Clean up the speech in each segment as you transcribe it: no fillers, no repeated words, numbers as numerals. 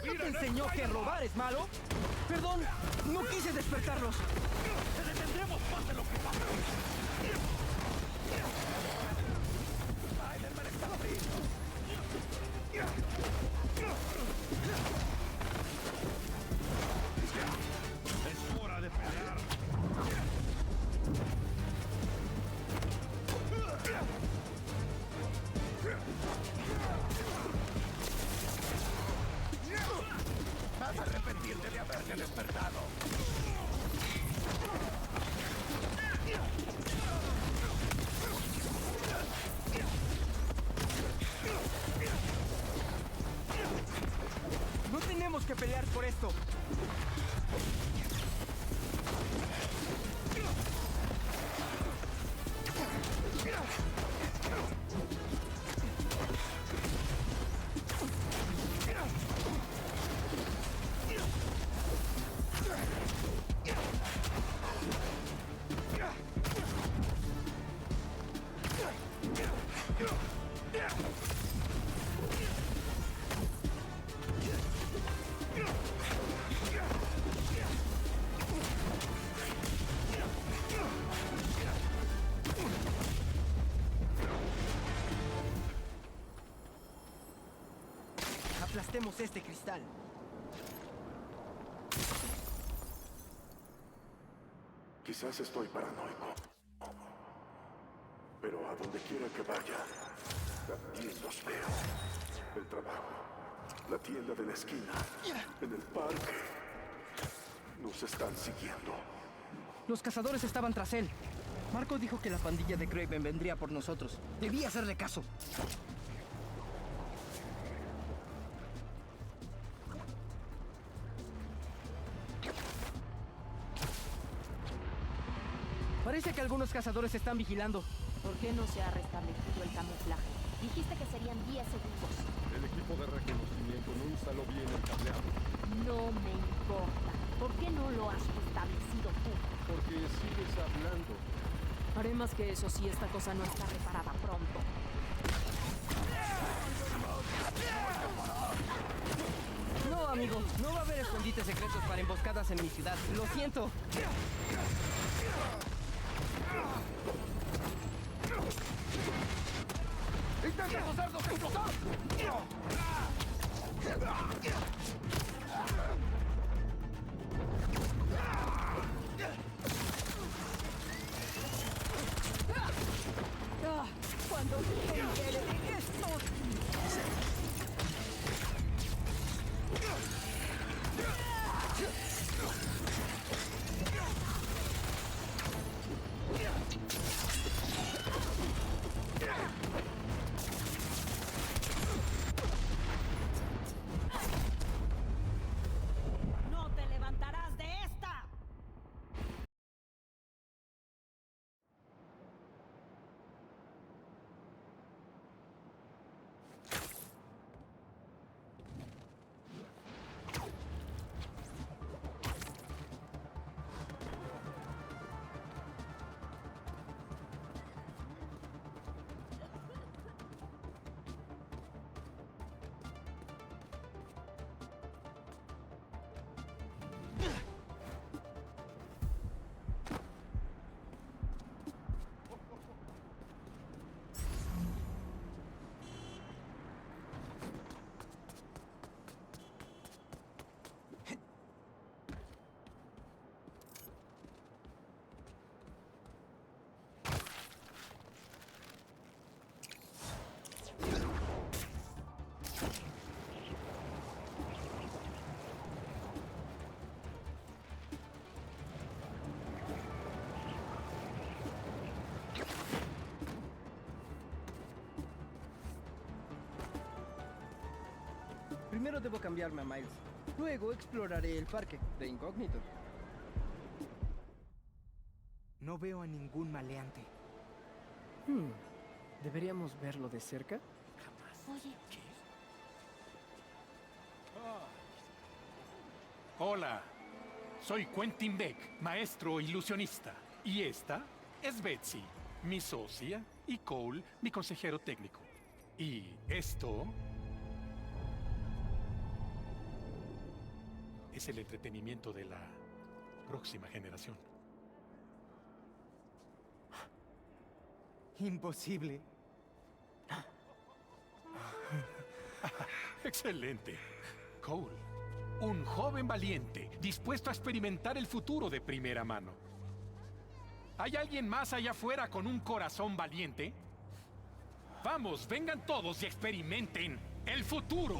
¿Nunca te enseñó que robar es malo? Perdón, no quise despertarlos. ¡Te detendremos, pase lo que pase! ¡Spider-Man está frío! ¡Es hora de pelear! ¡Vas a arrepentirte de haberte despertado! No tenemos que pelear por esto. Aplastemos este cristal. Quizás estoy paranoico, pero a donde quiera que vaya, también los veo. El trabajo, la tienda de la esquina, en el parque. Nos están siguiendo. Los cazadores estaban tras él. Marco dijo que la pandilla de Kraven vendría por nosotros. Debí hacerle caso. Parece que algunos cazadores están vigilando. ¿Por qué no se ha restablecido el camuflaje? Dijiste que serían 10 segundos. El equipo de reconocimiento no instaló bien el cableado. No me importa. ¿Por qué no lo has restablecido tú? Porque sigues hablando. Haré más que eso si esta cosa no está reparada pronto. No, amigo. No va a haber escondites secretos para emboscadas en mi ciudad. Lo siento. ¡Intenta usarnos explosar! Cuando se entere de esto. ¡No te levantarás de esta! Primero debo cambiarme a Miles. Luego exploraré el parque de incógnito. No veo a ningún maleante. ¿Deberíamos verlo de cerca? Oye, Hola, soy Quentin Beck, maestro ilusionista. Y esta es Betsy, mi socia, y Cole, mi consejero técnico. Y esto es el entretenimiento de la próxima generación. Imposible. Excelente. Cole, un joven valiente, dispuesto a experimentar el futuro de primera mano. ¿Hay alguien más allá afuera con un corazón valiente? Vamos, vengan todos y experimenten el futuro.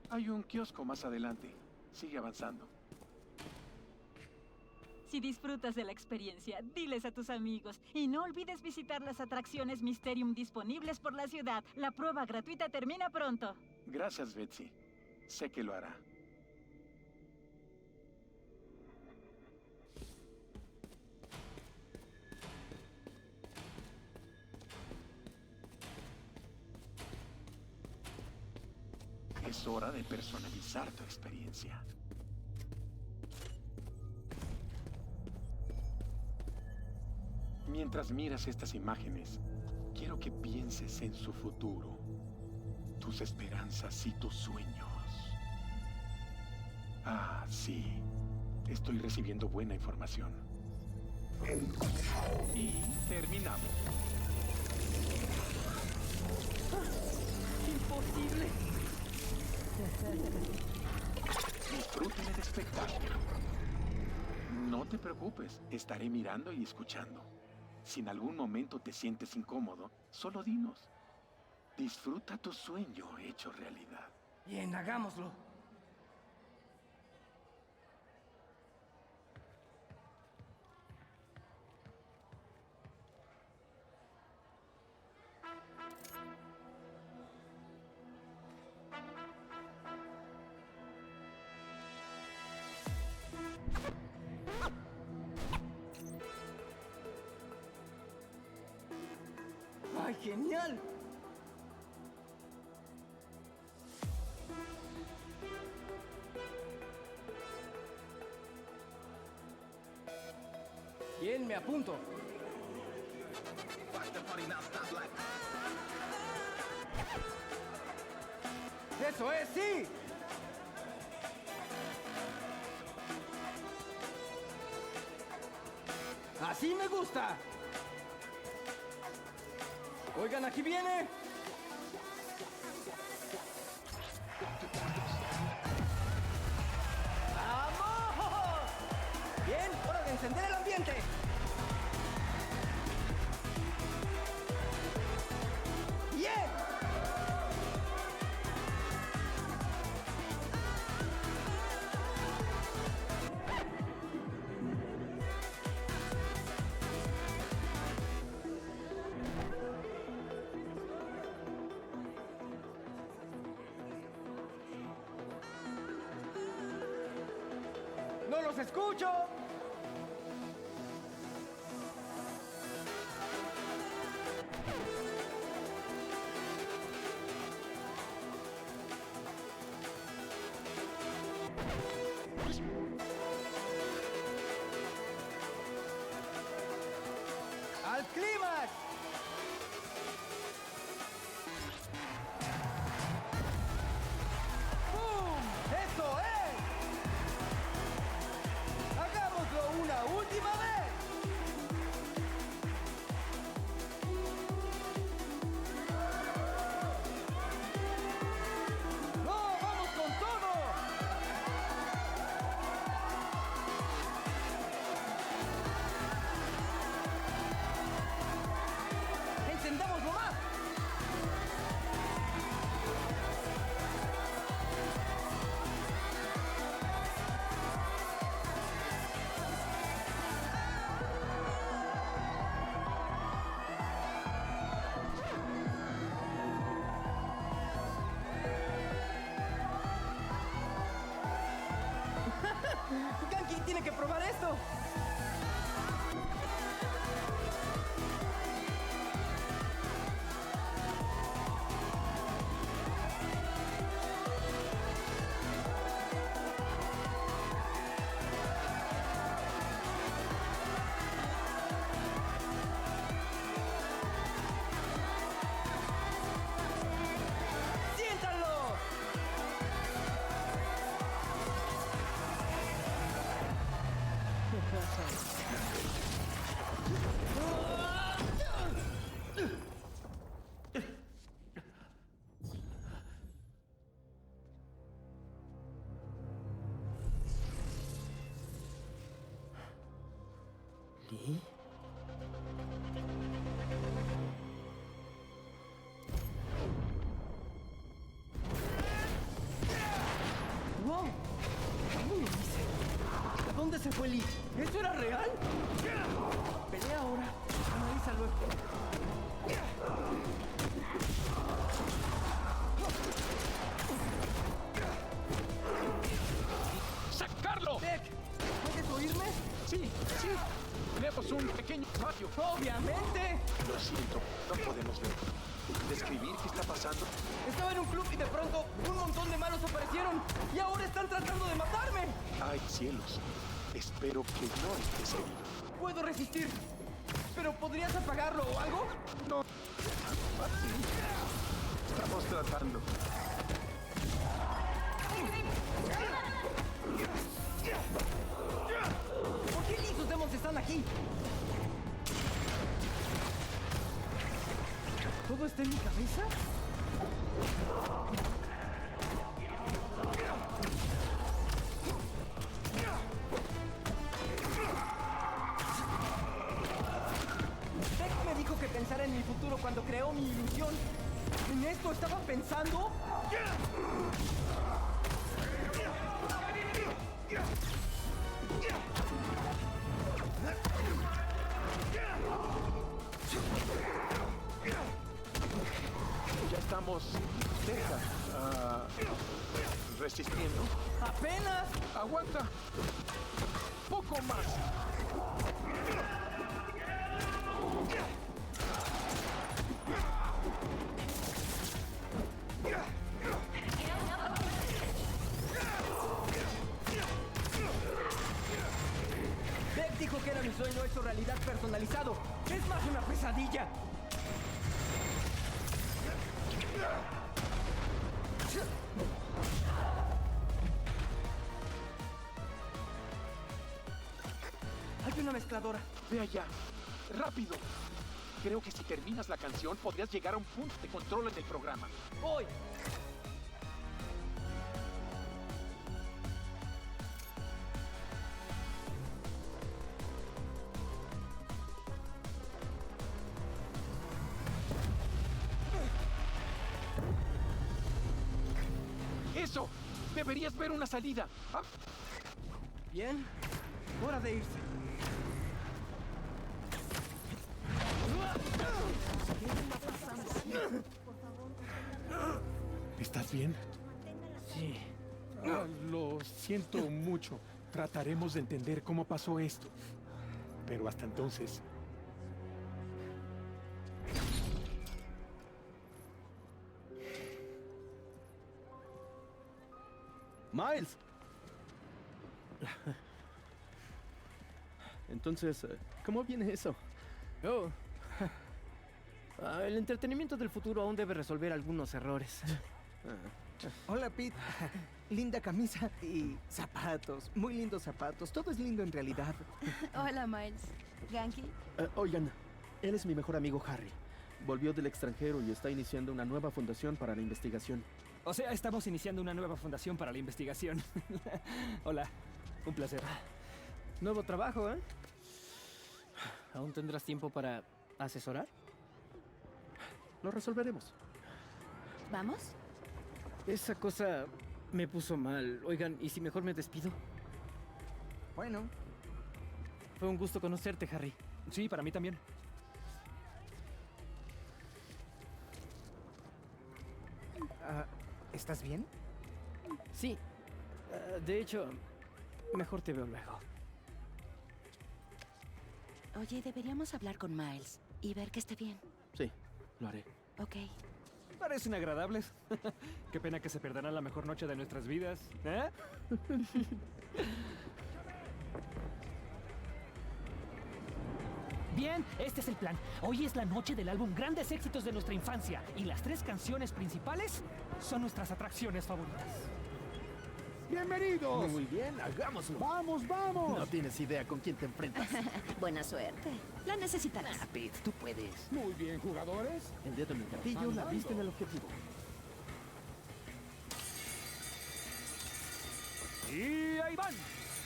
Hay un kiosco más adelante. Sigue avanzando. Si disfrutas de la experiencia, diles a tus amigos. Y no olvides visitar las atracciones Mysterium disponibles por la ciudad. La prueba gratuita termina pronto. Gracias, Betsy. Sé que lo hará. Es hora de personalizar tu experiencia. Mientras miras estas imágenes, quiero que pienses en su futuro, tus esperanzas y tus sueños. Ah, sí. Estoy recibiendo buena información. Y terminamos. ¡Imposible! Disfruten el espectáculo. No te preocupes, estaré mirando y escuchando. Si en algún momento te sientes incómodo, solo dinos. Disfruta tu sueño hecho realidad. Bien, hagámoslo. ¡Ay, genial! Bien, me apunto. ¡Eso es, sí! ¡Así me gusta! Oigan, aquí viene. ¡Vamos! Bien, hora de encender el ambiente. ¡Bien! ¡No los escucho! ¡Al clímax! ¡Bum! ¡Eso es! ¡Hagámoslo una última vez! ¡No, vamos con todo! ¡Encendámoslo más! ¡Ganki tiene que probar esto! fue Lee? ¿Eso era real? Pelea ahora. Analiza luego. ¡Sacarlo! Beck, ¿puedes oírme? Sí, sí. Tenemos un pequeño espacio. ¡Obviamente! Lo siento, no podemos ver. ¿Describir qué está pasando? Estaba en un club y de pronto un montón de malos aparecieron y ahora están tratando de matarme. ¡Ay, cielos! Espero que no estés herido. Puedo resistir, pero ¿podrías apagarlo o algo? No. Estamos tratando. ¿Por qué Lee y sus demos están aquí? ¿Todo está en mi cabeza? Beck me dijo que pensara en mi futuro cuando creó mi ilusión. ¿En esto estaba pensando? Ya estamos cerca. ¿Resistiendo? ¡Apenas! ¡Aguanta! ¡Poco más! Beck dijo que era mi sueño hecho realidad personalizado. ¡Es más una pesadilla! Hay una mezcladora. Ve allá. ¡Rápido! Creo que si terminas la canción podrías llegar a un punto de control en el programa. ¡Voy! ¡Eso! Deberías ver una salida. Ah, Bien. Hora de irse. ¿Estás bien? Sí. Lo siento mucho. Trataremos de entender cómo pasó esto. Pero hasta entonces... ¡Miles! Entonces, ¿cómo viene eso? Oh. El entretenimiento del futuro aún debe resolver algunos errores. Hola, Pete. Linda camisa y zapatos. Muy lindos zapatos. Todo es lindo en realidad. Hola, Miles. ¿Ganky? Oigan, él es mi mejor amigo Harry. Volvió del extranjero y está iniciando una nueva fundación para la investigación. O sea, estamos iniciando una nueva fundación para la investigación. Hola, un placer. Nuevo trabajo, ¿eh? ¿Aún tendrás tiempo para asesorar? Lo resolveremos. ¿Vamos? Esa cosa me puso mal. Oigan, ¿y si mejor me despido? Bueno, Fue un gusto conocerte, Harry. Sí, para mí también. ¿estás bien? Sí. De hecho, mejor te veo luego. Oye, deberíamos hablar con Miles y ver que esté bien. Sí, lo haré. Ok. Parecen agradables. Qué pena que se perderán la mejor noche de nuestras vidas. ¿Eh? Bien, este es el plan. Hoy es la noche del álbum Grandes Éxitos de nuestra infancia y las 3 canciones principales son nuestras atracciones favoritas. ¡Bienvenidos! Muy bien, hagámoslo. ¡Vamos, vamos! No tienes idea con quién te enfrentas. Buena suerte. La necesitarás. Pete, tú puedes. Muy bien, jugadores. El dedo en el gatillo, la vista en el objetivo. Y ahí van.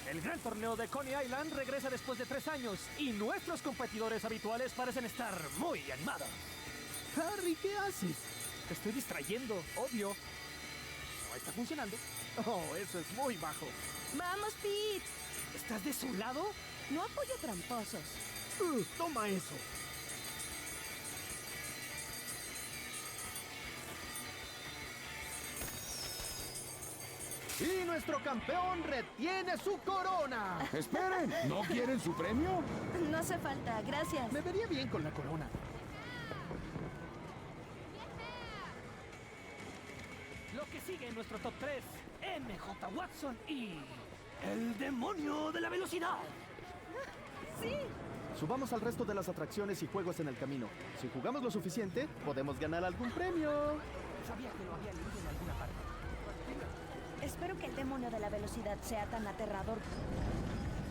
El gran torneo de Coney Island regresa después de 3 años y nuestros competidores habituales parecen estar muy animados. Harry, ¿qué haces? Te estoy distrayendo, obvio. ¿No está funcionando? Oh, eso es muy bajo. ¡Vamos, Pete! ¿Estás de su lado? No apoyo tramposos. Toma eso. Y nuestro campeón retiene su corona. ¡Esperen! ¿No quieren su premio? No hace falta, gracias. Me vería bien con la corona. Lo que sigue en nuestro top 3, MJ Watson y... ¡el demonio de la velocidad! ¡Sí! Subamos al resto de las atracciones y juegos en el camino. Si jugamos lo suficiente, podemos ganar algún premio. Sabía que lo había leído en alguna parte. Espero que el demonio de la velocidad sea tan aterrador.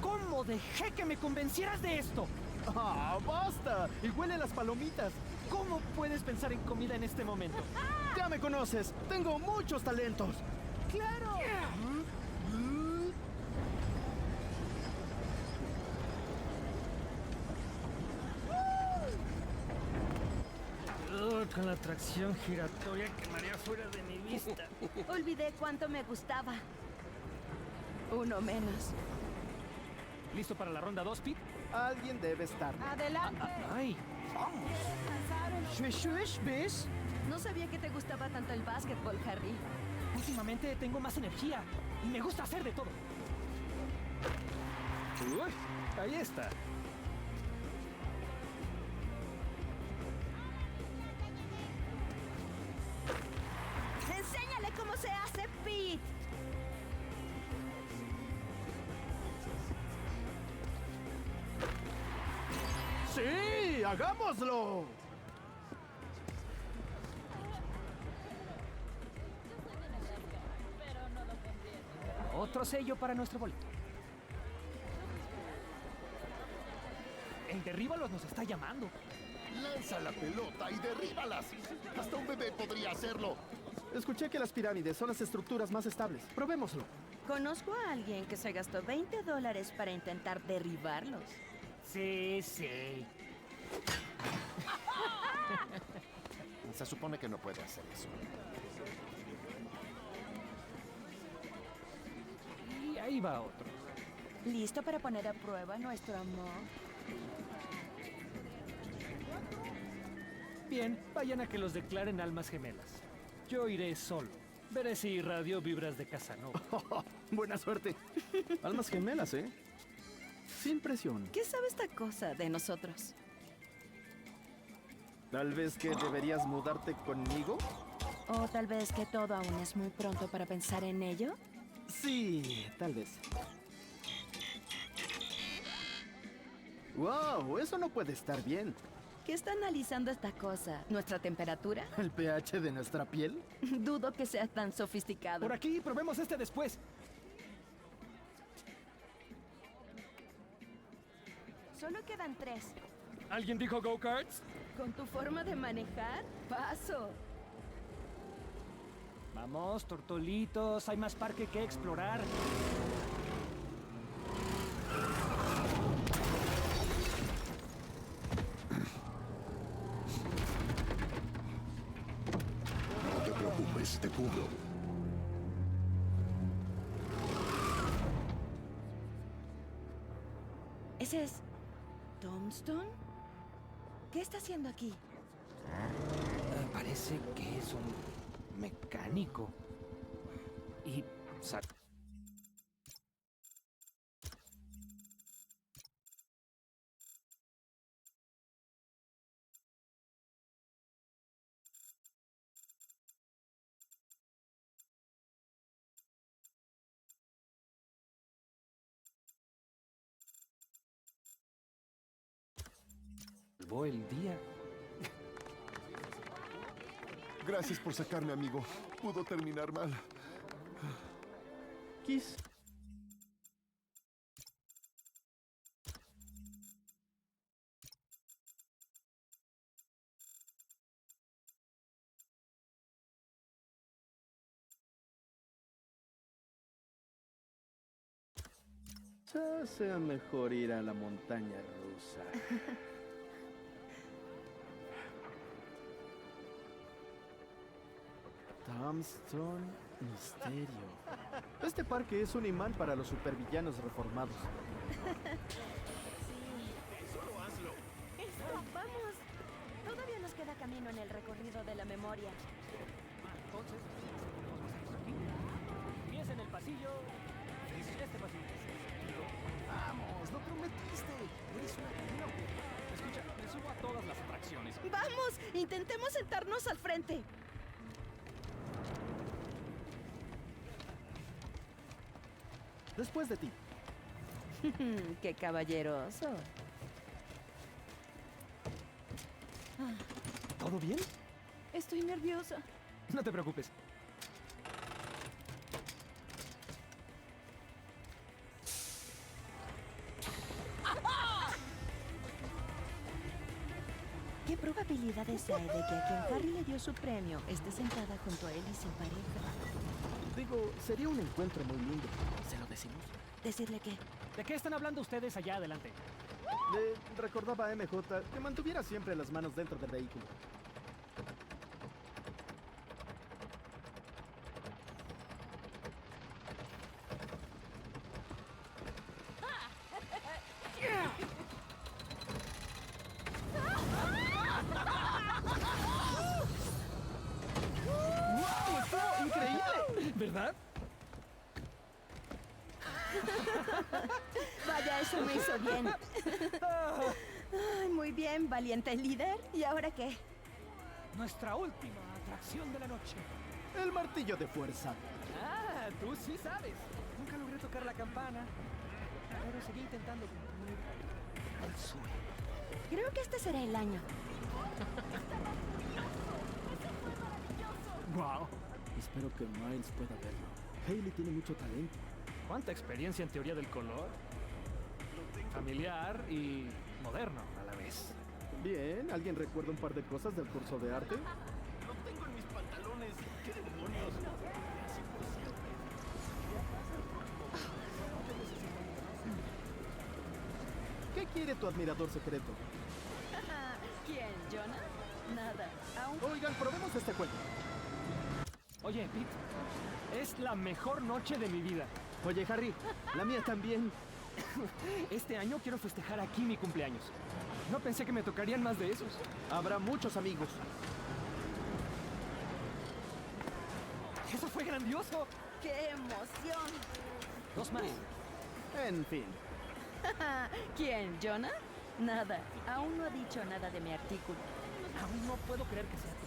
¿Cómo dejé que me convencieras de esto? ¡Ah, basta! Y huele las palomitas. ¿Cómo puedes pensar en comida en este momento? Ya me conoces. Tengo muchos talentos. ¡Claro! Con la tracción giratoria quemaría fuera de mi vista. Olvidé cuánto me gustaba. Uno menos. ¿Listo para la ronda 2, Pete? Alguien debe estar. ¡Adelante! ¡Ay! Shush, shush, ¿ves? No sabía que te gustaba tanto el básquetbol, Harry. Últimamente tengo más energía y me gusta hacer de todo. Uy, ahí está. ¡Enséñale cómo se hace, Pete! ¡Sí! ¡Hagámoslo! Otro sello para nuestro boleto. El derríbalos nos está llamando. Lanza la pelota y derríbalas. Hasta un bebé podría hacerlo. Escuché que las pirámides son las estructuras más estables. Probémoslo. Conozco a alguien que se gastó $20 para intentar derribarlos. Sí, sí. Se supone que no puede hacer eso. Y ahí va otro. ¿Listo para poner a prueba nuestro amor? Bien, vayan a que los declaren almas gemelas. Yo iré solo. Veré si irradio vibras de Casanova. Buena suerte. Almas gemelas, ¿eh? Sin presión. ¿Qué sabe esta cosa de nosotros? Tal vez que deberías mudarte conmigo. ¿O tal vez que todo aún es muy pronto para pensar en ello? Sí, tal vez. ¡Wow! Eso no puede estar bien. ¿Qué está analizando esta cosa? ¿Nuestra temperatura? ¿El pH de nuestra piel? Dudo que sea tan sofisticado. Por aquí, probemos este después. Solo quedan 3. ¿Alguien dijo go-karts? ¿Con tu forma de manejar? ¡Paso! Vamos, tortolitos, hay más parque que explorar. No te preocupes, te cubro. ¿Ese es Tombstone? ¿Qué está haciendo aquí? Parece que es un mecánico. Y... salvó el día. Gracias por sacarme, amigo. Pudo terminar mal. Kiss. Ya sea mejor ir a la montaña rusa. Tombstone Misterio. Este parque es un imán para los supervillanos reformados. Vamos. Todavía nos queda camino en el recorrido de la memoria. Entonces, empieza en el pasillo. Este pasillo. Vamos, lo prometiste. Eres una genio. Escucha, me subo a todas las atracciones. ¡Vamos! Intentemos sentarnos al frente. Después de ti. ¡Qué caballeroso! ¿Todo bien? Estoy nerviosa. No te preocupes. ¿Qué probabilidades hay de que a quien Harry le dio su premio esté sentada junto a él y sin pareja? Digo, sería un encuentro muy lindo. ¿Se lo decimos? ¿Decirle qué? ¿De qué están hablando ustedes allá adelante? Recordaba a MJ que mantuviera siempre las manos dentro del vehículo. ¡Wow! ¡Estuvo increíble! ¿Verdad? Vaya, eso me hizo bien. Ay, muy bien, valiente líder. ¿Y ahora qué? Nuestra última atracción de la noche. El martillo de fuerza. Ah, tú sí sabes. Nunca logré tocar la campana, pero seguí intentando cumplir el sueño. Creo que este será el año. Wow. Espero que Miles pueda verlo. Hailey tiene mucho talento. ¿Cuánta experiencia en teoría del color? Familiar y moderno a la vez. Bien, ¿alguien recuerda un par de cosas del curso de arte? Lo tengo en mis pantalones. ¿Qué demonios? ¿Qué quiere tu admirador secreto? ¿Quién? ¿Jonah? Nada. Aún... Oigan, probemos este juego. Oye, Pete, es la mejor noche de mi vida. Oye, Harry, la mía también. Este año quiero festejar aquí mi cumpleaños. No pensé que me tocarían más de esos. Habrá muchos amigos. ¡Eso fue grandioso! ¡Qué emoción! 2 más. En fin. ¿Quién? ¿Jonah? Nada. Aún no ha dicho nada de mi artículo. Aún no puedo creer que sea tú.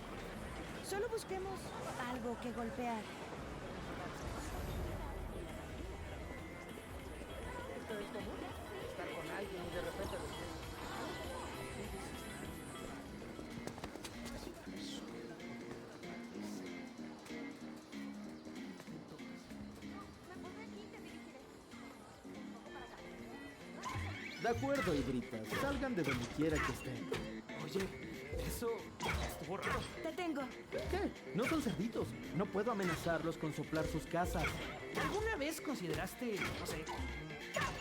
Solo busquemos algo que golpear. De acuerdo, hidritas. Salgan de donde quiera que estén. Oye, eso estuvo raro. Te tengo. ¿Qué? No son cerditos. No puedo amenazarlos con soplar sus casas. ¿Alguna vez consideraste, no sé,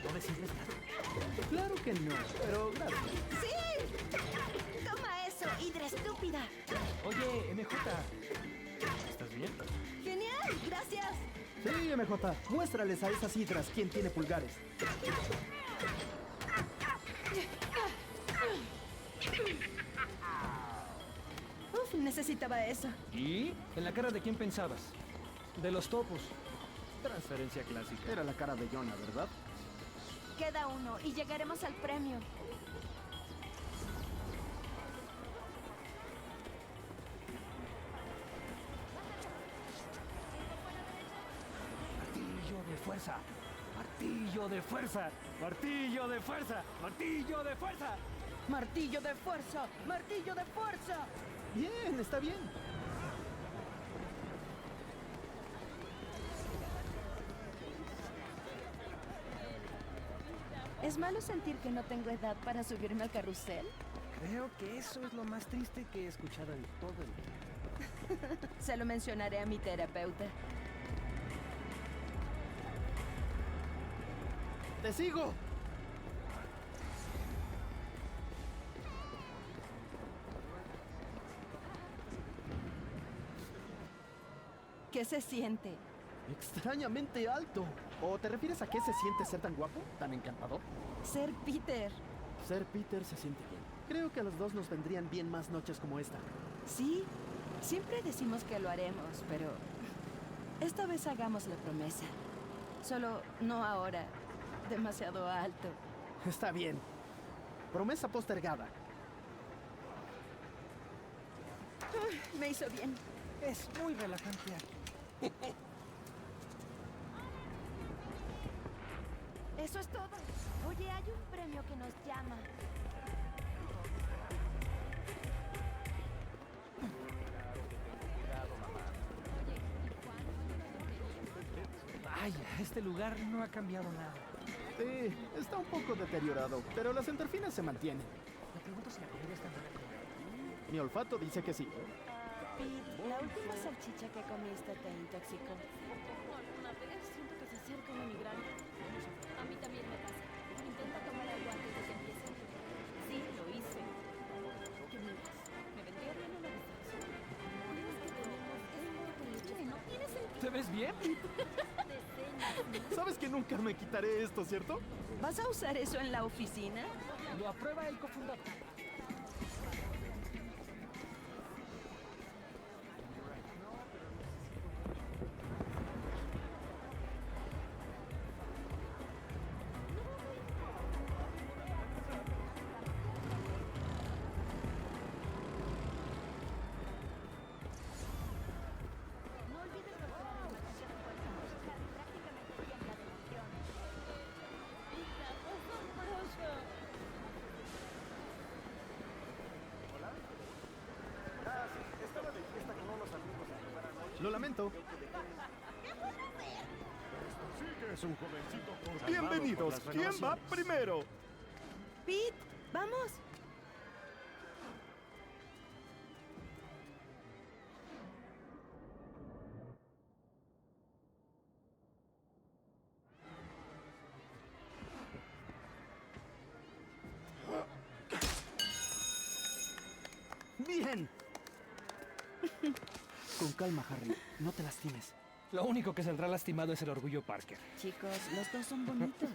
no decirles nada? Claro que no, pero gracias. ¡Sí! Toma eso, hidra estúpida. Oye, MJ, ¿estás bien? ¡Genial! ¡Gracias! Sí, MJ. Muéstrales a esas hidras quién tiene pulgares. Uf, necesitaba eso. ¿Y? ¿En la cara de quién pensabas? De los topos. Transferencia clásica. Era la cara de Jonah, ¿verdad? Queda uno y llegaremos al premio. Martillo de fuerza. Martillo de fuerza. Martillo de fuerza. Martillo de fuerza. ¡Martillo de fuerza! ¡Martillo de fuerza! Bien, está bien. ¿Es malo sentir que no tengo edad para subirme al carrusel? Creo que eso es lo más triste que he escuchado en todo el día. Se lo mencionaré a mi terapeuta. ¡Te sigo! ¿Qué se siente? Extrañamente alto. ¿O te refieres a qué se siente ser tan guapo, tan encantador? Ser Peter. Ser Peter se siente bien. Creo que a los dos nos vendrían bien más noches como esta. Sí, siempre decimos que lo haremos, pero esta vez hagamos la promesa. Solo no ahora. Demasiado alto. Está bien. Promesa postergada. Me hizo bien. Es muy relajante aquí. Eso es todo. Oye, hay un premio que nos llama. Vaya, este lugar no ha cambiado nada. Sí, está un poco deteriorado, pero las endorfinas se mantienen. Me pregunto si la comida está buena. Mi olfato dice que sí. Pete, la última salchicha que comiste te intoxicó. Alguna vez siento que se acerca una migraña. A mí también me pasa. Intenta tomar agua antes de que empiece. Sí, lo hice. ¿Qué miras? Me vendría bien una distracción. ¿Crees que tenemos esto de leche? No tiene sentido. ¿Te ves bien? Sabes que nunca me quitaré esto, ¿cierto? ¿Vas a usar eso en la oficina? Lo aprueba el cofundador. No olvides volver a la máquina de fuerza. Harry prácticamente tiembla de emoción. Lo lamento. Sí que es un jovencito con... Bienvenidos. ¿Quién va primero? Pete, vamos. Bien. Con calma, Harry. No te lastimes. Lo único que saldrá lastimado es el orgullo Parker. Chicos, los dos son bonitos.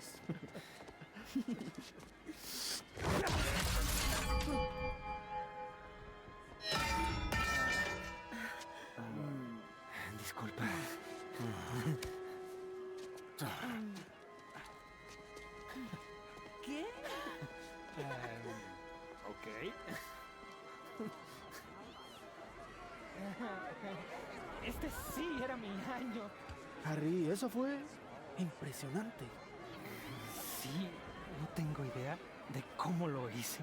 Disculpa. ¿Qué? Ok. Este sí era mi año. Harry, eso fue impresionante. Sí, no tengo idea de cómo lo hice.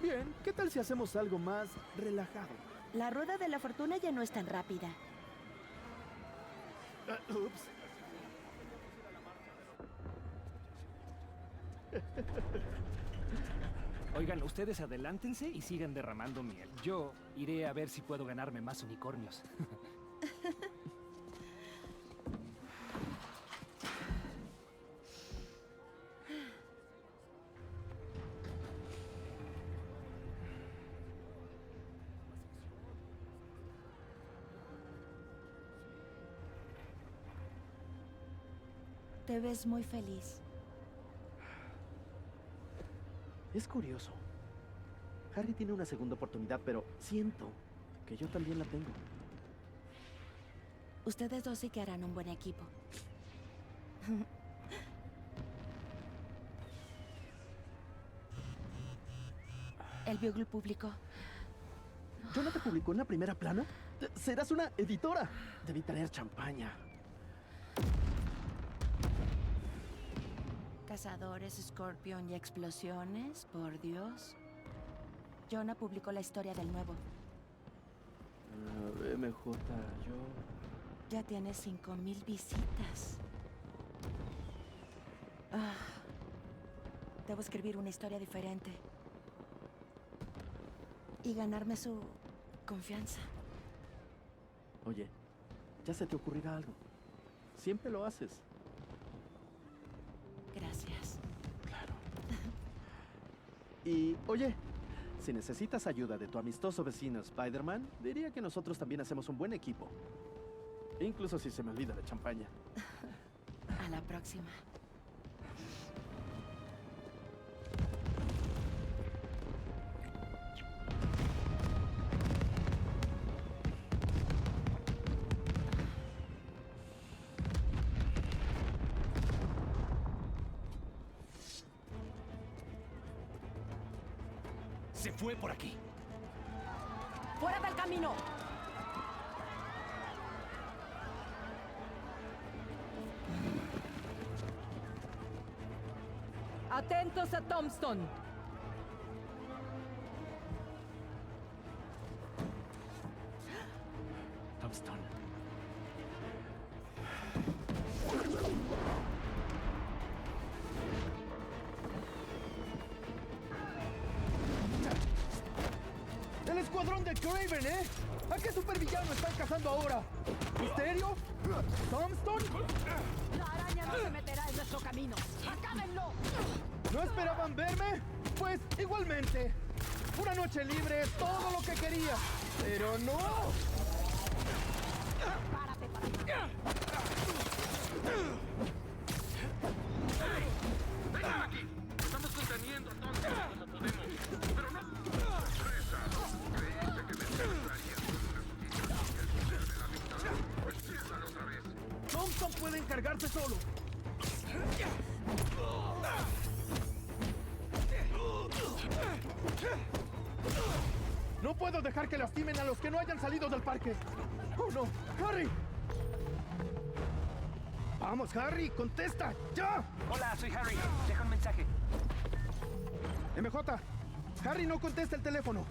Bien, ¿qué tal si hacemos algo más relajado? La rueda de la fortuna ya no es tan rápida. Ups. Oigan, ustedes adelántense y sigan derramando miel. Yo iré a ver si puedo ganarme más unicornios. Te ves muy feliz. Es curioso. Harry tiene una segunda oportunidad, pero siento que yo también la tengo. Ustedes dos sí que harán un buen equipo. El Bugle publicó. ¿Yo no te publicó en la primera plana? Serás una editora. Debí traer champaña. Cazadores, Scorpion y explosiones, por Dios. Jonah publicó la historia del nuevo. MJ, yo... Ya tiene 5,000 visitas. Debo escribir una historia diferente. Y ganarme su confianza. Oye, ya se te ocurrirá algo. Siempre lo haces. Gracias. Claro. Y, oye, si necesitas ayuda de tu amistoso vecino Spider-Man, diría que nosotros también hacemos un buen equipo. Incluso si se me olvida la champaña. A la próxima. Se fue por aquí. ¡Fuera del camino! Atentos a Tombstone. Tombstone. ¡El escuadrón de Kraven, eh! ¿A qué supervillano están cazando ahora? ¿Misterio? ¿Tombstone? La araña no se meterá en nuestro camino. ¡Acábenlo! ¿No esperaban verme? Pues igualmente. Una noche libre es todo lo que quería. Pero no. Párate para acá. ¡Vengan aquí! Estamos conteniendo a todos como podemos. Pero no... Creíste que me encontraría con el poder de la victoria. Pues piénsalo otra vez. Thompson puede encargarse solo. No puedo dejar que lastimen a los que no hayan salido del parque. ¡Oh, no! ¡Harry! ¡Vamos, Harry! ¡Contesta! ¡Ya! Hola, soy Harry. Deja un mensaje. MJ, Harry no contesta el teléfono.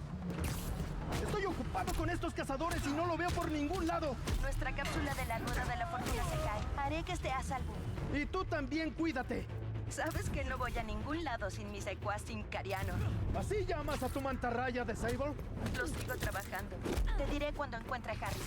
Estoy ocupado con estos cazadores y no lo veo por ningún lado. Nuestra cápsula de la rueda de la fortuna se cae. Haré que esté a salvo. Y tú también cuídate. Sabes que no voy a ningún lado sin mi secuaz incariano. ¿Así llamas a tu mantarraya de Sable? Lo sigo trabajando. Te diré cuando encuentre a Harry.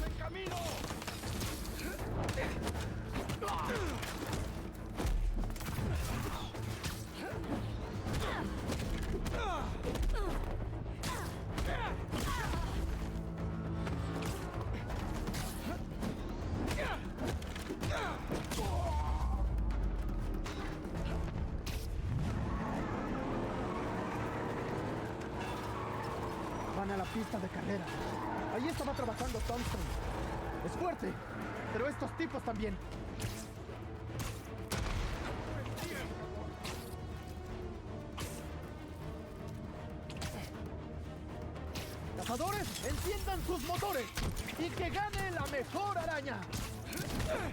¡En camino! Van a la pista de carrera. Ahí estaba trabajando Thompson. Es fuerte, pero estos tipos también. ¡Cazadores, enciendan sus motores! ¡Y que gane la mejor araña!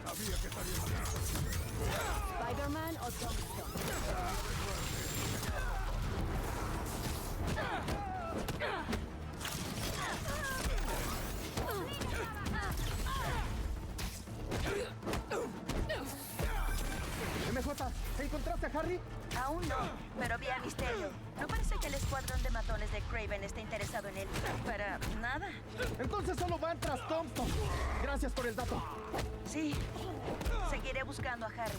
Sabía que estaría mal. ¿Spider-Man o Tombstone? MJ, ¿encontraste a Harry? Aún no, pero vi a Misterio. No parece que el escuadrón de matones de Kraven esté interesado en él. Para nada. Entonces solo van tras Thompson. Gracias por el dato. Sí, seguiré buscando a Harry.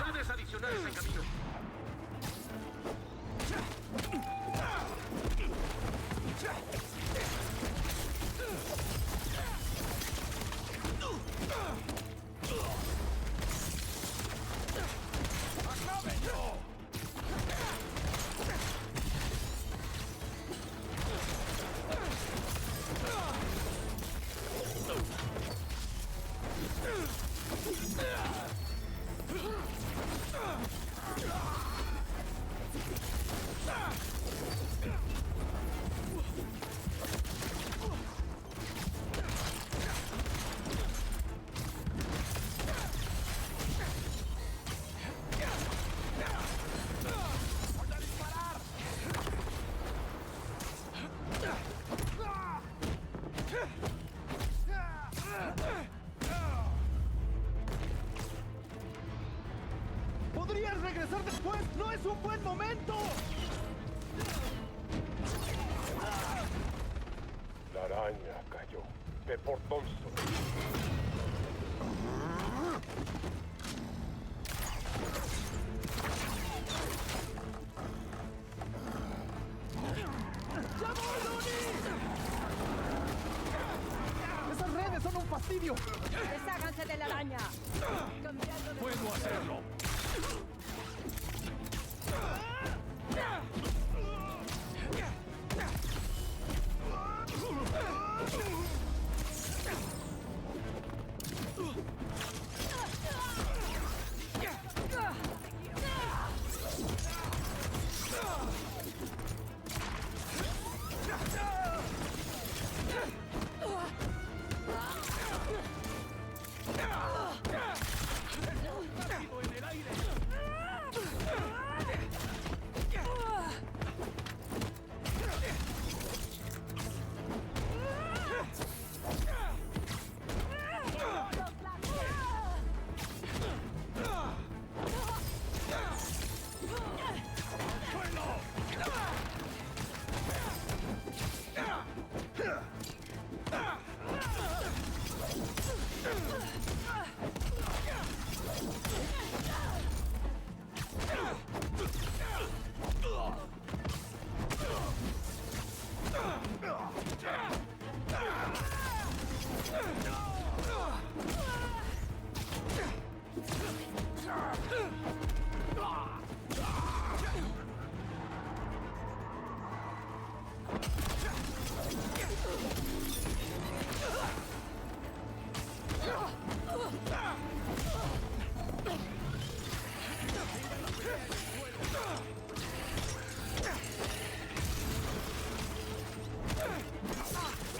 Unidades adicionales en camino. ¡Podrías regresar después! ¡No es un buen momento! F por Thompson. ¡Esas redes son un fastidio! ¡Desháganse de la araña! ¡Puedo hacerlo!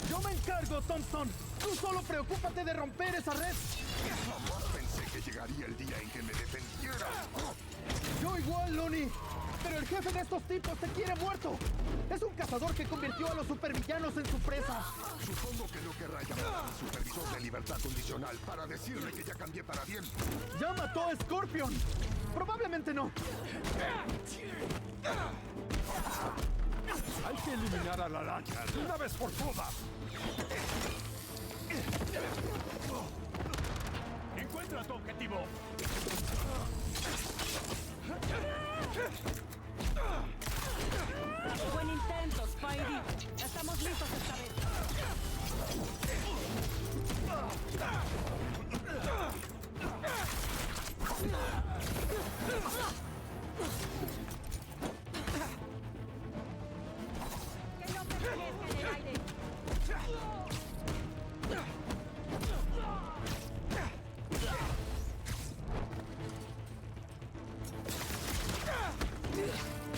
¡Yo me encargo, Thompson! ¡Tú solo preocúpate de romper esa red! Jamás pensé que llegaría el día en que me defendiera. Yo igual, Lonnie. Pero el jefe de estos tipos te quiere muerto. Es un cazador que convirtió a los supervillanos en su presa. Supongo que no querrá llamar a mi supervisor de libertad condicional para decirle que ya cambié para bien. ¡Ya mató a Scorpion! Probablemente no. Hay que eliminar a la araña de una vez por todas. ¡Encuentra tu objetivo! Buen intento, Spidey. Estamos listos esta vez. Que no permanezca en el aire.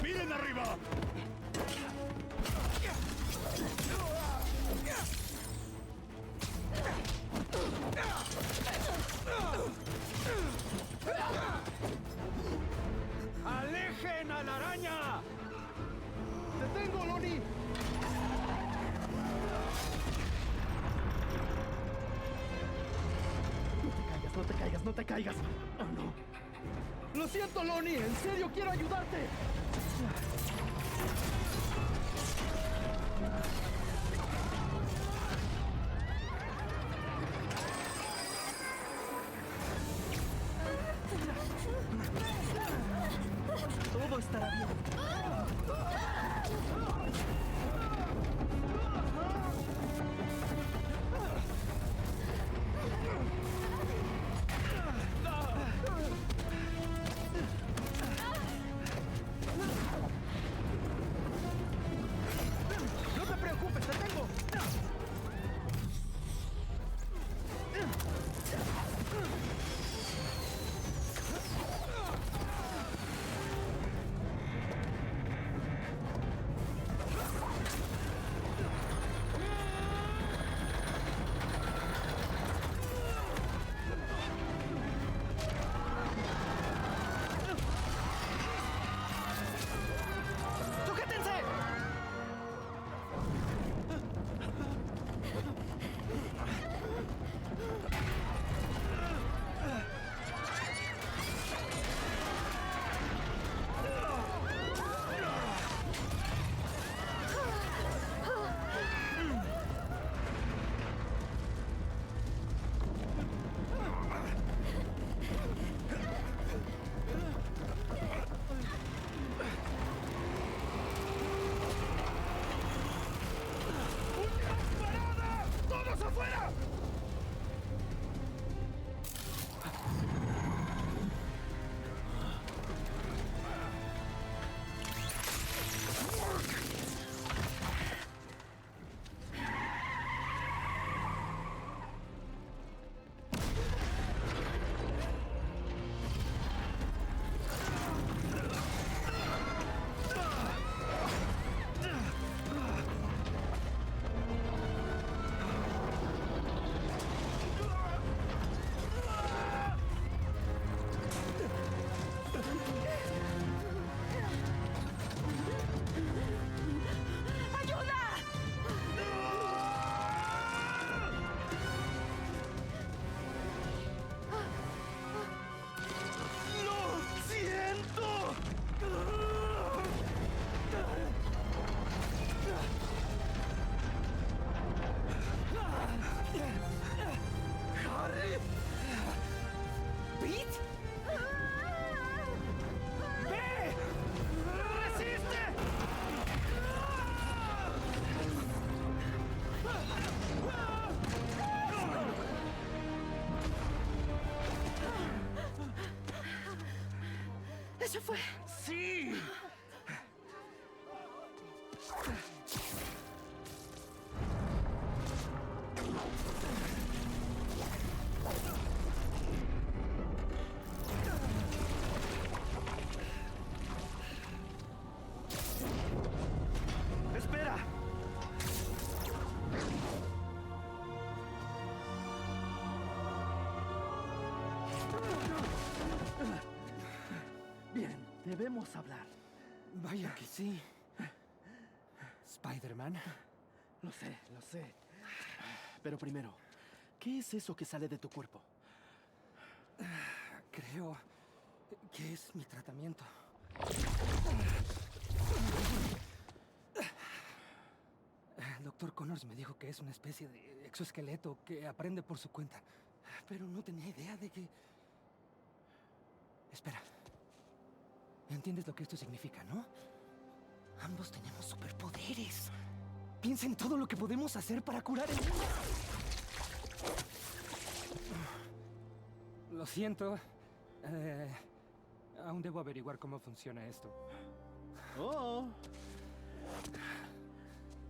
¡Miren arriba! ¡Alejen a la araña! ¡Te tengo, Lonnie! No te caigas, no te caigas. Oh, no. Lo siento, Lonnie. En serio, quiero ayudarte. Todo estará bien. ¡Sí! ¡Espera! Bien, debemos hablar. Vaya que sí. ¿Spider-Man? Lo sé, lo sé. Pero primero, ¿qué es eso que sale de tu cuerpo? Creo que es mi tratamiento. El doctor Connors me dijo que es una especie de exoesqueleto que aprende por su cuenta. Pero no tenía idea de que... Espera. ¿Entiendes lo que esto significa, no? Ambos tenemos superpoderes. Piensa en todo lo que podemos hacer para curar el mundo. Lo siento. Aún debo averiguar cómo funciona esto. Oh.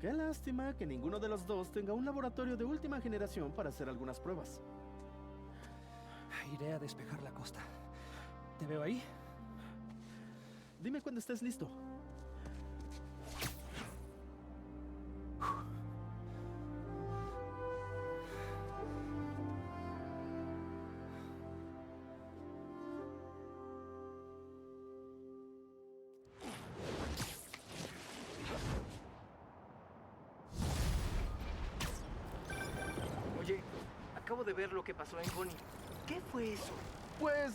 Qué lástima que ninguno de los dos tenga un laboratorio de última generación para hacer algunas pruebas. Iré a despejar la costa. ¿Te veo ahí? Dime cuando estés listo. Oye, acabo de ver lo que pasó en Connie. ¿Qué fue eso? Pues,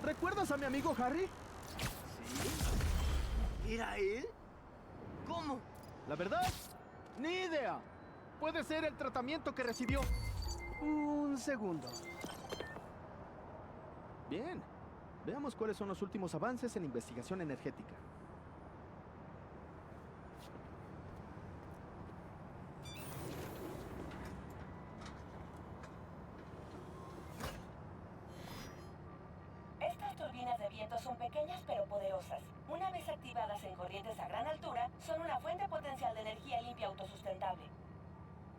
¿recuerdas a mi amigo Harry? ¿Sí? ¿Era él? ¿Cómo? La verdad, ni idea. Puede ser el tratamiento que recibió. Un segundo. Bien. Veamos cuáles son los últimos avances en investigación energética. Estas turbinas de viento son pequeñas pero poderosas. Una vez activadas en corrientes a gran altura, son una fuente potencial de energía limpia autosustentable.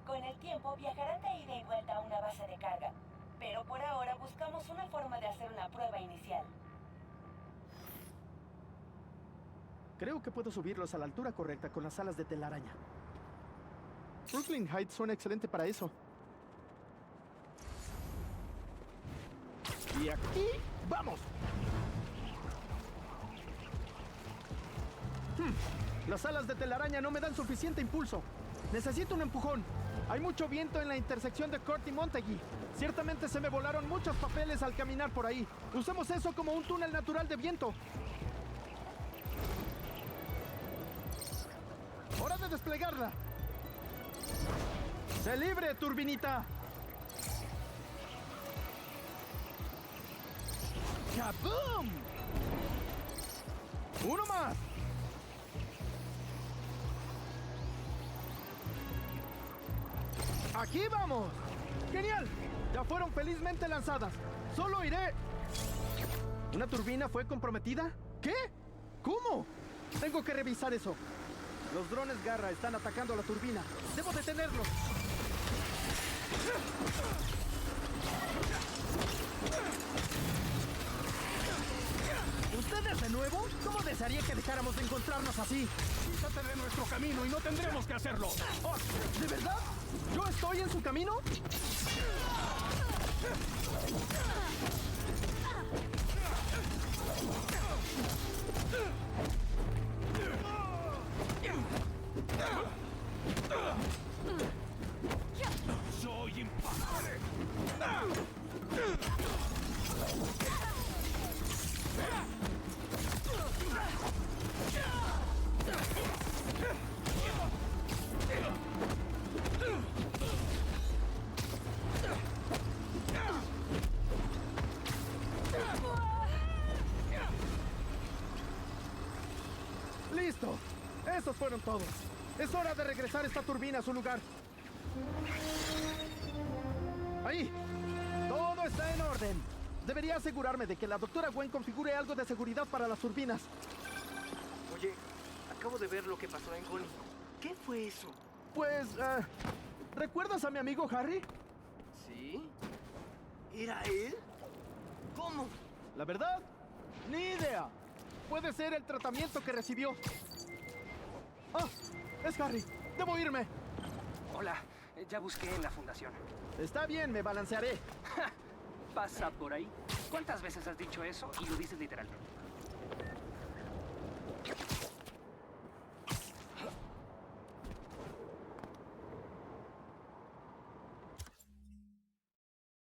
Con el tiempo viajarán de ida y vuelta a una base de carga, pero por ahora buscamos una forma de hacer una prueba inicial. Creo que puedo subirlos a la altura correcta con las alas de telaraña. Brooklyn Heights suena excelente para eso. Y aquí, ¡vamos! Las alas de telaraña no me dan suficiente impulso. Necesito un empujón. Hay mucho viento en la intersección de Court y Montague. Ciertamente se me volaron muchos papeles al caminar por ahí. Usemos eso como un túnel natural de viento. ¡Hora de desplegarla! ¡Sé libre, turbinita! ¡Kaboom! ¡Uno más! ¡Aquí vamos! ¡Genial! Ya fueron felizmente lanzadas. Solo iré... ¿Una turbina fue comprometida? ¿Qué? ¿Cómo? Tengo que revisar eso. Los drones Garra están atacando a la turbina. ¡Debo detenerlos! ¿Ustedes de nuevo? ¿Cómo desearía que dejáramos de encontrarnos así? Quítate de nuestro camino y no tendremos que hacerlo. Oh, ¿de verdad? ¿Yo estoy en su camino? Soy imparable. ¡Listo! Esos fueron todos. Es hora de regresar esta turbina a su lugar. Ahí. Todo está en orden. Debería asegurarme de que la doctora Gwen configure algo de seguridad para las turbinas. Oye, acabo de ver lo que pasó en Connie. ¿Qué fue eso? Pues, ¿recuerdas a mi amigo Harry? ¿Sí? ¿Era él? ¿Cómo? La verdad, ni idea. Puede ser el tratamiento que recibió. ¡Ah! Es Harry. Debo irme. Hola, ya busqué en la fundación. Está bien, me balancearé. Pasa por ahí. ¿Cuántas veces has dicho eso y lo dices literal?